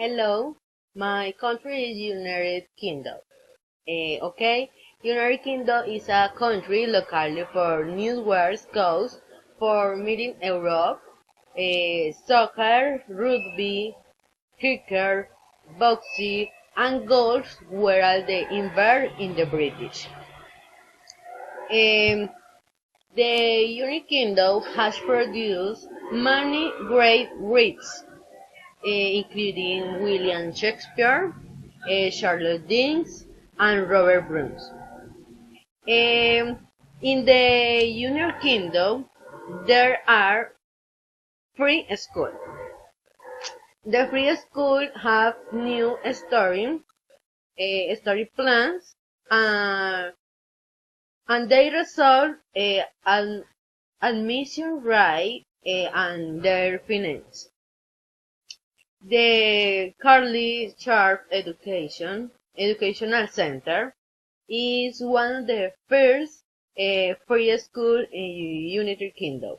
Hello, my country is United Kingdom. Okay, United Kingdom is a country locally for New West Coast for meeting Europe, soccer, rugby, cricket, boxing, and golf were all the involved in the British. Um, the United Kingdom has produced many great wits, including William Shakespeare, Charlotte Dickens, and Robert Burns. In the United Kingdom, there are free schools. The free schools have new story plans, uh, and they resolve an admission right and their finance. The Carly Sharp Educational Center is one of the first free schools in United Kingdom.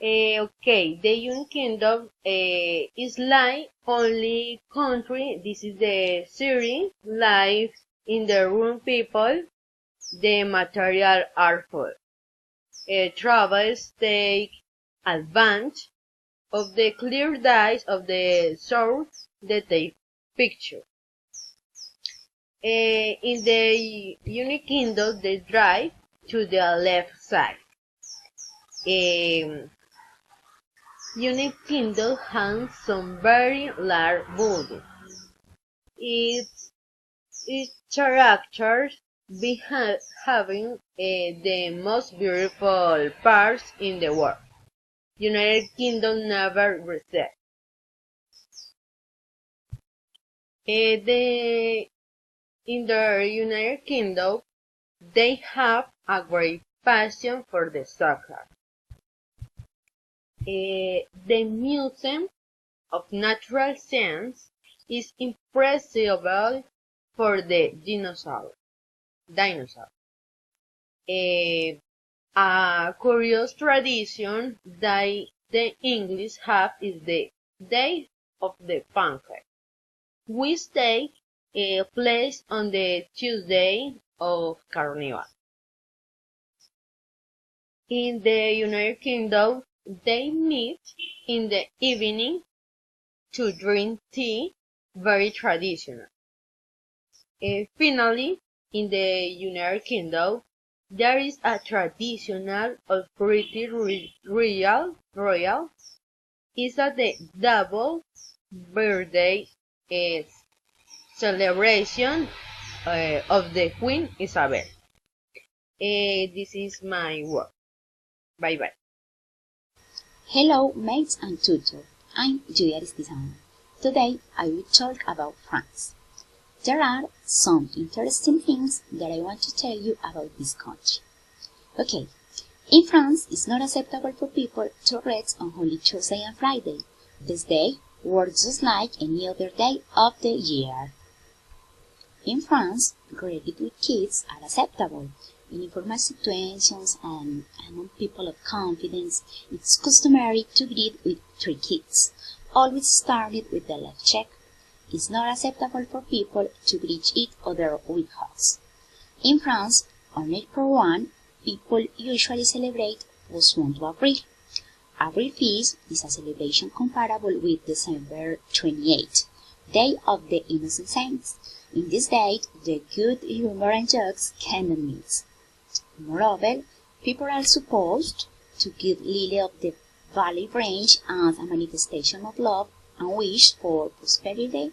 Okay, the United Kingdom is like only country. This is the series life in the room people. The material are full. Travels take advantage of the clear dyes of the source that they picture. In the United Kingdom, they drive to the left side. United Kingdom has some very large buildings. Its characters having the most beautiful parks in the world. United Kingdom never received. In the United Kingdom, they have a great passion for the soccer. The Museum of Natural Science is impressive for the dinosaur. A curious tradition that the English have is the Day of the Pancake, which takes place on the Tuesday of Carnival. In the United Kingdom, they meet in the evening to drink tea, very traditional. Finally, in the United Kingdom, there is a traditional of pretty royal is at the double birthday celebration of the Queen Isabel. This is my work. Bye bye. Hello, mates and tutor. I'm Julia Aristizana. Today I will talk about France. There are some interesting things that I want to tell you about this country. Okay, in France it's not acceptable for people to rest on Holy Tuesday and Friday. This day works just like any other day of the year. In France, greeting with kids are acceptable. In informal situations and among people of confidence, it's customary to greet with 3 kids, always started with the left cheek. It's not acceptable for people to greet each other with hugs. In France, on April 1, people usually celebrate Poisson d'Avril. Avril Feast is a celebration comparable with December 28, Day of the Innocent Saints. In this date, the good humor and jokes cannot miss. Moreover, people are supposed to give Lily of the Valley branch as a manifestation of love and wish for prosperity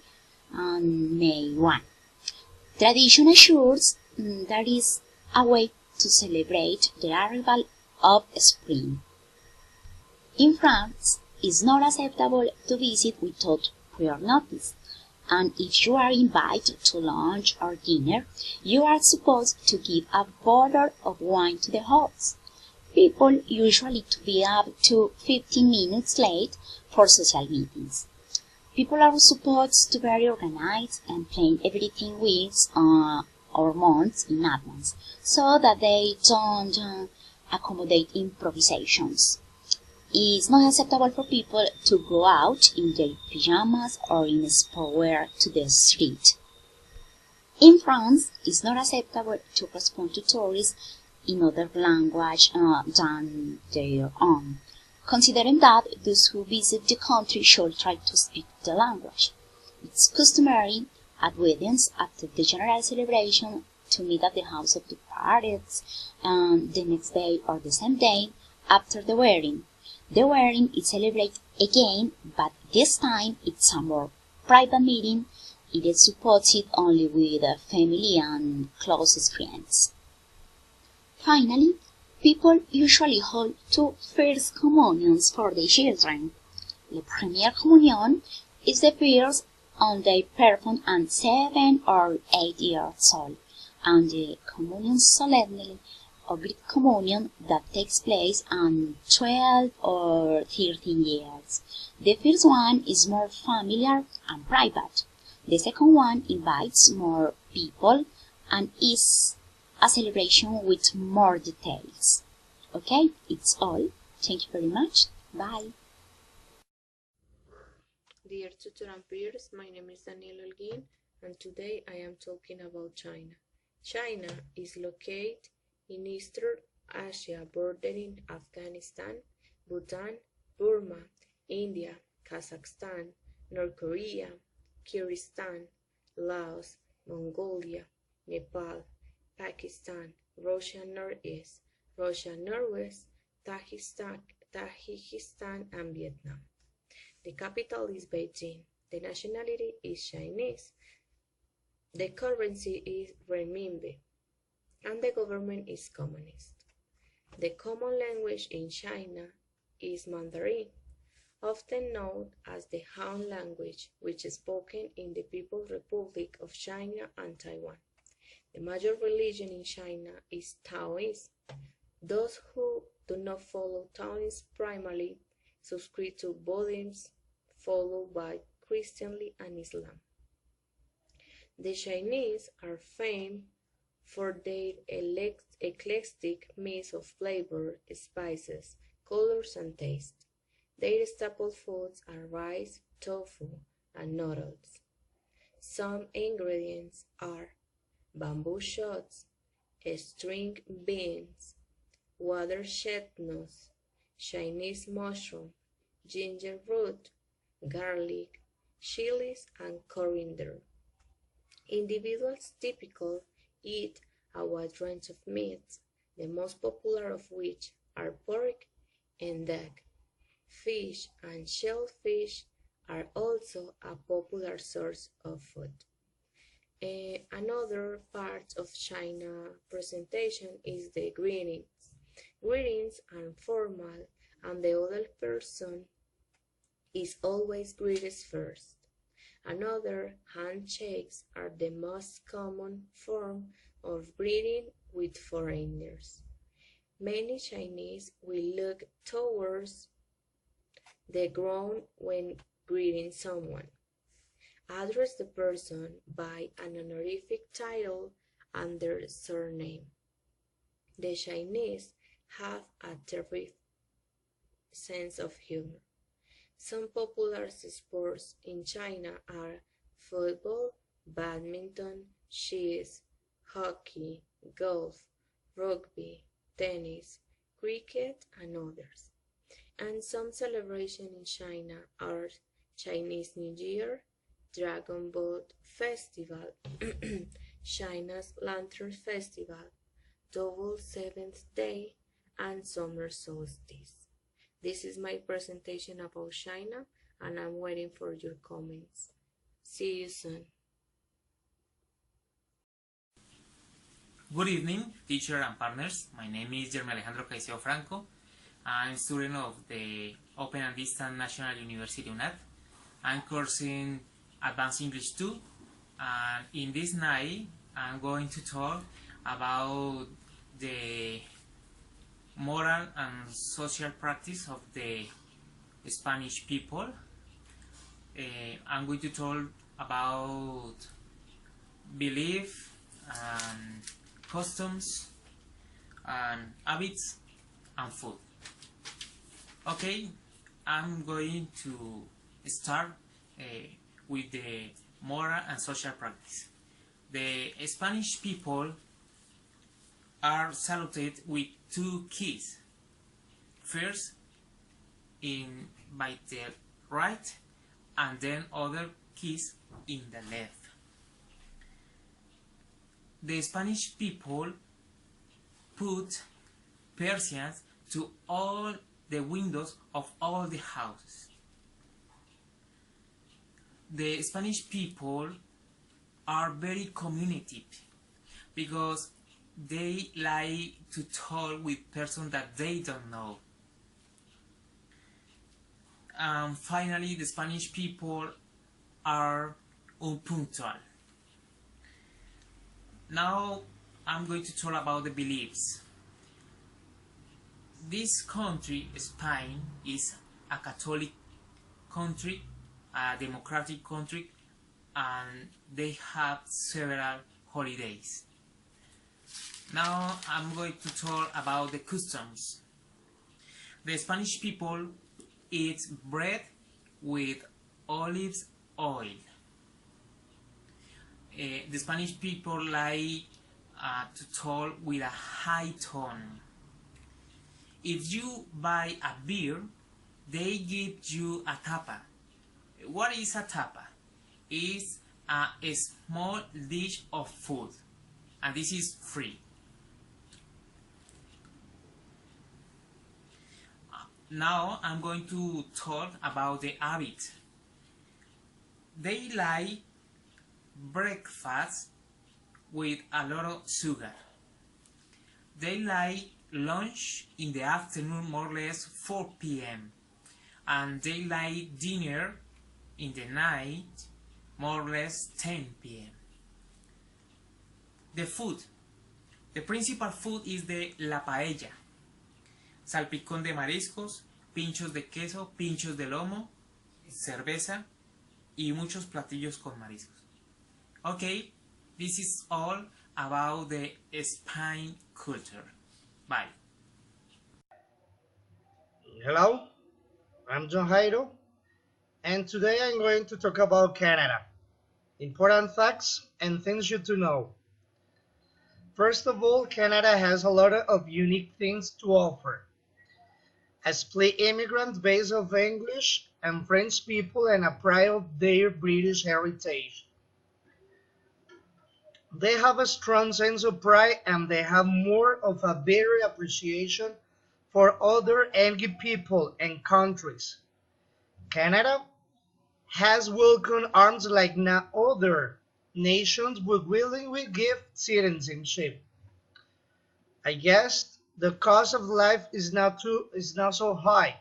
on May 1. Tradition assures that is a way to celebrate the arrival of spring. In France, it's not acceptable to visit without prior notice, and if you are invited to lunch or dinner, you are supposed to give a bottle of wine to the host. People usually to be up to 15 minutes late for social meetings. People are supposed to be very organized and plan everything weeks or months in advance, so that they don't accommodate improvisations. It's not acceptable for people to go out in their pajamas or in sportswear to the street. In France, it's not acceptable to respond to tourists in other language than their own, considering that those who visit the country should try to speak the language. It's customary at weddings after the general celebration to meet at the house of the parents the next day or the same day after the wedding. The wedding is celebrated again, but this time it's a more private meeting. It is supported only with family and closest friends. Finally, people usually hold two first communions for their children. The Première Communion is the first on they perform at 7 or 8 years old, and the Communion Solemnity or Great Communion that takes place at 12 or 13 years. The first one is more familiar and private. The second one invites more people and is a celebration with more details. Okay, it's all. Thank you very much. Bye. Dear tutor and peers, my name is Daniel Holguin, and today I am talking about China. China is located in Eastern Asia, bordering Afghanistan, Bhutan, Burma, India, Kazakhstan, North Korea, Kyrgyzstan, Laos, Mongolia, Nepal, Pakistan, Russia Northeast, Russia Northwest, Tajikistan, and Vietnam. The capital is Beijing. The nationality is Chinese. The currency is renminbi, and the government is communist. The common language in China is Mandarin, often known as the Han language, which is spoken in the People's Republic of China and Taiwan. The major religion in China is Taoism. Those who do not follow Taoism primarily subscribe to Buddhism, followed by Christianity and Islam. The Chinese are famed for their eclectic mix of flavor, spices, colors, and taste. Their staple foods are rice, tofu, and noodles. Some ingredients are bamboo shoots, string beans, water chestnuts, Chinese mushroom, ginger root, garlic, chilies, and coriander. Individuals typically eat a wide range of meats, the most popular of which are pork and duck. Fish and shellfish are also a popular source of food. Another part of China presentation is the greetings. Greetings are formal, and the other person is always greeted first. Another, handshakes are the most common form of greeting with foreigners. Many Chinese will look towards the ground when greeting someone. Address the person by an honorific title and their surname. The Chinese have a terrific sense of humor. Some popular sports in China are football, badminton, chess, hockey, golf, rugby, tennis, cricket, and others. And some celebrations in China are Chinese New Year, Dragon Boat Festival, China's Lantern Festival, Double Seventh Day, and Summer Solstice. This is my presentation about China, and I'm waiting for your comments. See you soon. Good evening, teacher and partners. My name is Jeremy Alejandro Caicedo Franco. I'm a student of the Open and Distance National University UNAD. I'm coursing Advanced English 2, and in this night I'm going to talk about the moral and social practice of the Spanish people. I'm going to talk about belief and customs and habits and food. Okay, I'm going to start with the moral and social practice. The Spanish people are saluted with two keys. First, by the right, and then other keys in the left. The Spanish people put Persians to all the windows of all the houses. The Spanish people are very communicative because they like to talk with persons that they don't know. And finally, the Spanish people are unpunctual. Now I'm going to talk about the beliefs. This country, Spain, is a Catholic country, a democratic country, and they have several holidays. Now I'm going to talk about the customs. The Spanish people eat bread with olive oil. The Spanish people like to talk with a high tone. If you buy a beer, they give you a tapa. What is a tapa? It's a small dish of food, and this is free. Now I'm going to talk about the habit. They like breakfast with a lot of sugar. They like lunch in the afternoon, more or less 4 p.m. and they like dinner in the night, more or less 10 p.m. The food. The principal food is the la paella. Salpicón de mariscos, pinchos de queso, pinchos de lomo, cerveza y muchos platillos con mariscos. Okay, this is all about the Spain culture. Bye. Hello, I'm John Jairo, and today I'm going to talk about Canada. Important facts and things you to know. First of all, Canada has a lot of unique things to offer. A split immigrant base of English and French people and a pride of their British heritage. They have a strong sense of pride and they have more of a better appreciation for other angry people and countries. Canada has welcomed arms like no other nations would willingly give citizenship. I guess the cost of life is not so high.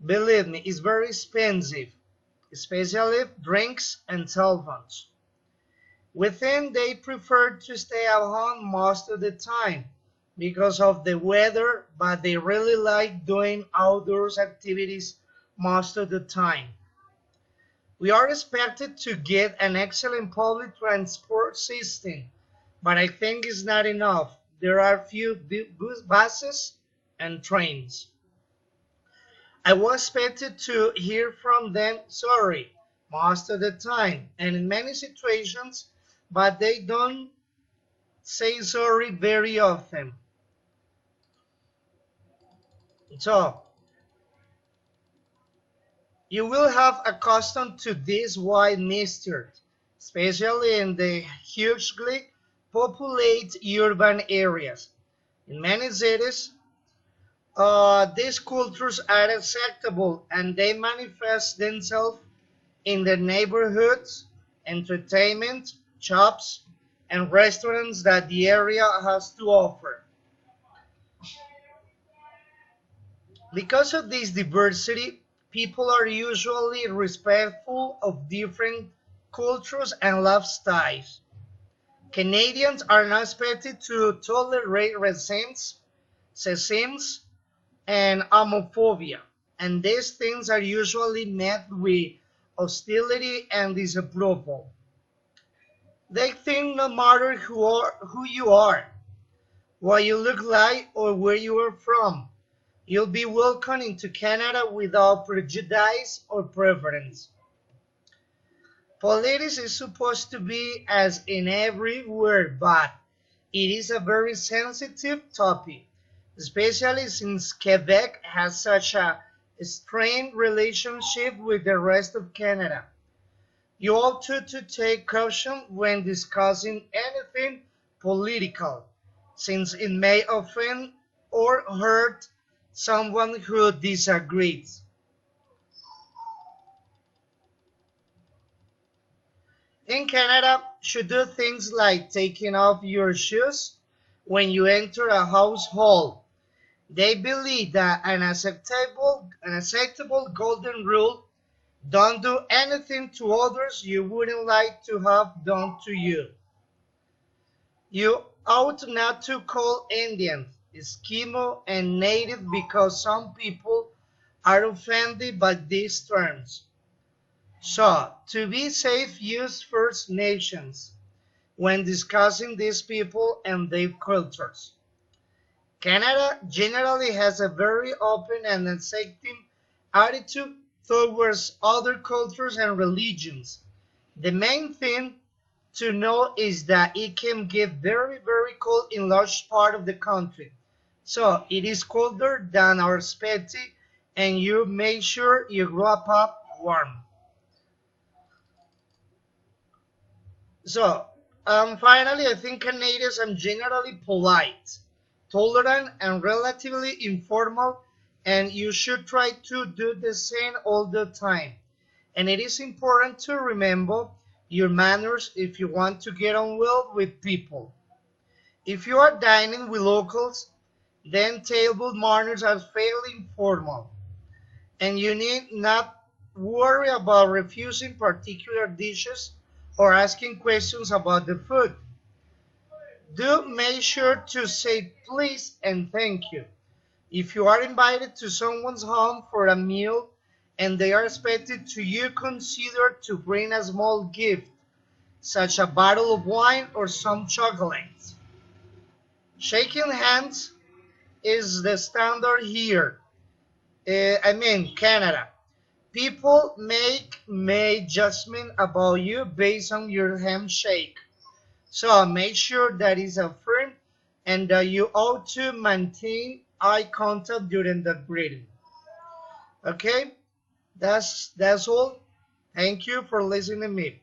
Believe me, it's very expensive, especially drinks and cell phones. Within, they prefer to stay at home most of the time because of the weather, but they really like doing outdoors activities most of the time. We are expected to get an excellent public transport system, but I think it's not enough. There are few buses and trains. I was expected to hear from them sorry most of the time and in many situations, but they don't say sorry very often. So, you will have accustomed to this white mustard, especially in the hugely populated urban areas. In many cities, these cultures are acceptable and they manifest themselves in the neighborhoods, entertainment, shops, and restaurants that the area has to offer. Because of this diversity, people are usually respectful of different cultures and lifestyles. Canadians are not expected to tolerate racism, sexism, and homophobia, and these things are usually met with hostility and disapproval. They think no matter who you are, what you look like, or where you are from, You'll be welcome into Canada without prejudice or preference. Politics is supposed to be as in everywhere, but it is a very sensitive topic, especially since Quebec has such a strained relationship with the rest of Canada. You ought to take caution when discussing anything political, since it may offend or hurt someone who disagrees. In Canada, you do things like taking off your shoes when you enter a household. They believe that an acceptable golden rule: don't do anything to others you wouldn't like to have done to you. You ought not to call Indians Eskimo and Native because some people are offended by these terms. So, to be safe, use First Nations when discussing these people and their cultures. Canada generally has a very open and accepting attitude towards other cultures and religions. The main thing to know is that it can get very, very cold in large part of the country. So it is colder than our specie, and you make sure you grow up warm. So, finally, I think Canadians are generally polite, tolerant, and relatively informal, and you should try to do the same all the time. And it is important to remember your manners if you want to get on well with people. If you are dining with locals, then table manners are fairly informal, and you need not worry about refusing particular dishes or asking questions about the food. Do make sure to say please and thank you. If you are invited to someone's home for a meal and they are expected to, you consider to bring a small gift, such a bottle of wine or some chocolates. Shaking hands is the standard here. Canada. People make judgment about you based on your handshake. So make sure that is a friend and that you ought to maintain eye contact during the greeting. Okay, that's all. Thank you for listening to me.